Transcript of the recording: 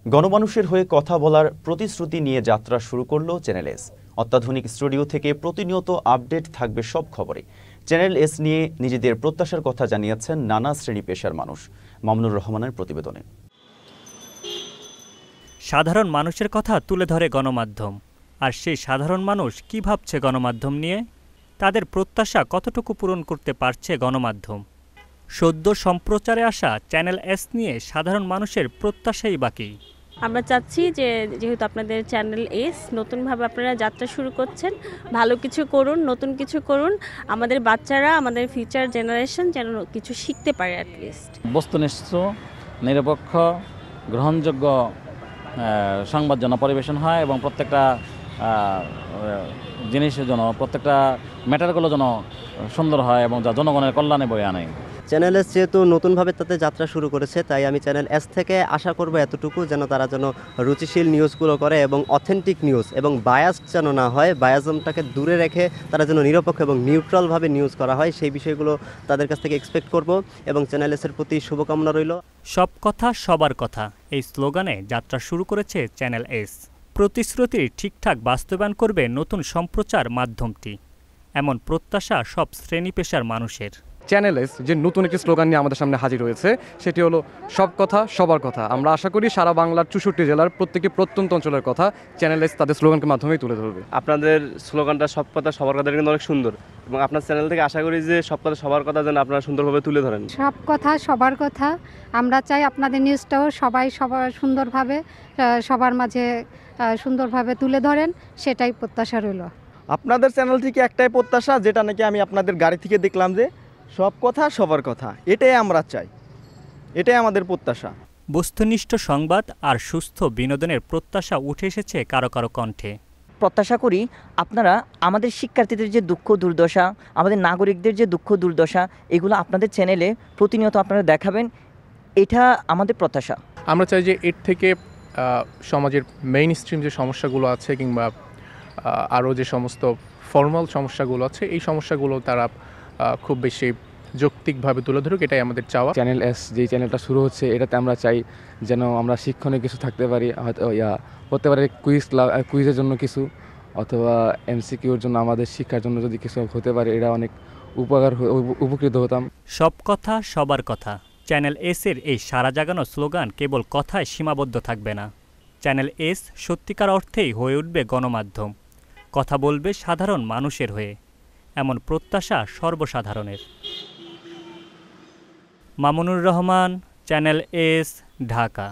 গণমানুষের হয়ে কথা বলার প্রতিশ্রুতি নিয়ে যাত্রা শুরু করলো চ্যানেল এস। অত্যাধুনিক স্টুডিও থেকে প্রতিনিয়ত আপডেট থাকবে সব খবরে। চ্যানেল এস নিয়ে নিজেদের প্রত্যাশার কথা জানিয়েছেন নানা শ্রেণী পেশার মানুষ। মামুনুর রহমানের প্রতিবেদনে। সাধারণ মানুষের কথা তুলে ধরে গণমাধ্যম। আর সেই সাধারণ মানুষ কি ভাবছে গণমাধ্যম নিয়ে, তাদের প্রত্যাশা কতটুকু পূরণ করতে পারছে গণমাধ্যম। সদ্য সম্প্রচারে আসা চ্যানেল এস নিয়ে সাধারণ মানুষের প্রত্যাশাই বাকি। আমরা চাচ্ছি যে যেহেতু আপনাদের চ্যানেল এস নতুনভাবে আপনারা যাত্রা শুরু করছেন, ভালো কিছু করুন, নতুন কিছু করুন, আমাদের বাচ্চারা, আমাদের ফিউচার জেনারেশন যেন কিছু শিখতে পারে। অ্যাটলিস্ট বস্তুনিষ্ঠ, নিরপেক্ষ, গ্রহণযোগ্য সংবাদ যেন পরিবেশন হয় এবং প্রত্যেকটা জিনিসের জন্য, প্রত্যেকটা ম্যাটারগুলো যেন সুন্দর হয় এবং যা জনগণের কল্যাণে বয়ে আনে। চ্যানেল এস যেহেতু নতুনভাবে তাতে যাত্রা শুরু করেছে, তাই আমি চ্যানেল এস থেকে আশা করব এতটুকু যেন তারা যেন রুচিশীল নিউজগুলো করে এবং অথেন্টিক নিউজ এবং বায়াসড যেন না হয়, বায়াজমটাকে দূরে রেখে তারা যেন নিরপেক্ষ এবং নিউট্রালভাবে নিউজ করা হয়, সেই বিষয়গুলো তাদের কাছ থেকে এক্সপেক্ট করব এবং চ্যানেল এসের প্রতি শুভকামনা রইল। সব কথা সবার কথা, এই স্লোগানে যাত্রা শুরু করেছে চ্যানেল এস। প্রতিশ্রুতি ঠিকঠাক বাস্তবায়ন করবে নতুন সম্প্রচার মাধ্যমটি, এমন প্রত্যাশা সব শ্রেণী পেশার মানুষের। চ্যানেল এস যে নতুন একটি স্লোগান নিয়ে আমাদের সামনে হাজির হয়েছে, সেটি হলো সব কথা সবার কথা। আমরা আশা করি সারা বাংলার 64 জেলার প্রত্যেকটি প্রত্যন্ত অঞ্চলের কথা চ্যানেল এস তাদের স্লোগানের মাধ্যমেই তুলে ধরবে। আপনাদের স্লোগানটা সব কথা সবার কথা কিন্তু অনেক সুন্দর, এবং আপনার চ্যানেল থেকে আশা করি যে সব কথা সবার কথা যেন আপনারা সুন্দরভাবে তুলে ধরেন। সব কথা সবার কথা, আমরা চাই আপনাদের নিউজটাও সবার সুন্দরভাবে সবার মাঝে সুন্দরভাবে তুলে ধরেন, সেটাই প্রত্যাশা রইল। আপনাদের চ্যানেল থেকে একটাই প্রত্যাশা, যেটা নাকি আমি আপনাদের গাড়ি থেকে দেখলাম, যে সব কথা সবার কথা, এটাই আমরা চাই, এটাই আমাদের প্রত্যাশা। বস্তুনিষ্ঠ সংবাদ আর সুস্থ বিনোদনের প্রত্যাশা উঠে এসেছে কারো কারো কণ্ঠে। প্রত্যাশা করি আপনারা আমাদের শিক্ষার্থীদের যে দুঃখ দুর্দশা, আমাদের নাগরিকদের যে দুঃখ দুর্দশা, এগুলো আপনাদের চ্যানেলে প্রতিনিয়ত আপনারা দেখাবেন, এটা আমাদের প্রত্যাশা। আমরা চাই যে এর থেকে সমাজের মেইন স্ট্রিম যে সমস্যাগুলো আছে কিংবা আরও যে সমস্ত ফর্মাল সমস্যাগুলো আছে, এই সমস্যাগুলো তারা খুব বেশি যৌক্তিকভাবে তুলে ধরুক, এটাই আমাদের চাওয়া। চ্যানেল এস যেই চ্যানেলটা শুরু হচ্ছে, এটাতে আমরা চাই যেন আমরা শিক্ষণীয় কিছু থাকতে পারি, হয়তো হতে পারে কুইজের জন্য কিছু, অথবা এমসিকিউর জন্য, আমাদের শিক্ষার জন্য যদি কিছু হতে পারে, এটা অনেক উপকৃত হতাম। সব কথা সবার কথা, চ্যানেল এসের এই সারা জাগানো স্লোগান কেবল কথায় সীমাবদ্ধ থাকবে না। চ্যানেল এস সত্যিকার অর্থেই হয়ে উঠবে গণমাধ্যম, কথা বলবে সাধারণ মানুষের হয়ে, এমন প্রত্যাশা সর্বসাধারণের। Mamunur Rahman, channel S, Dhaka.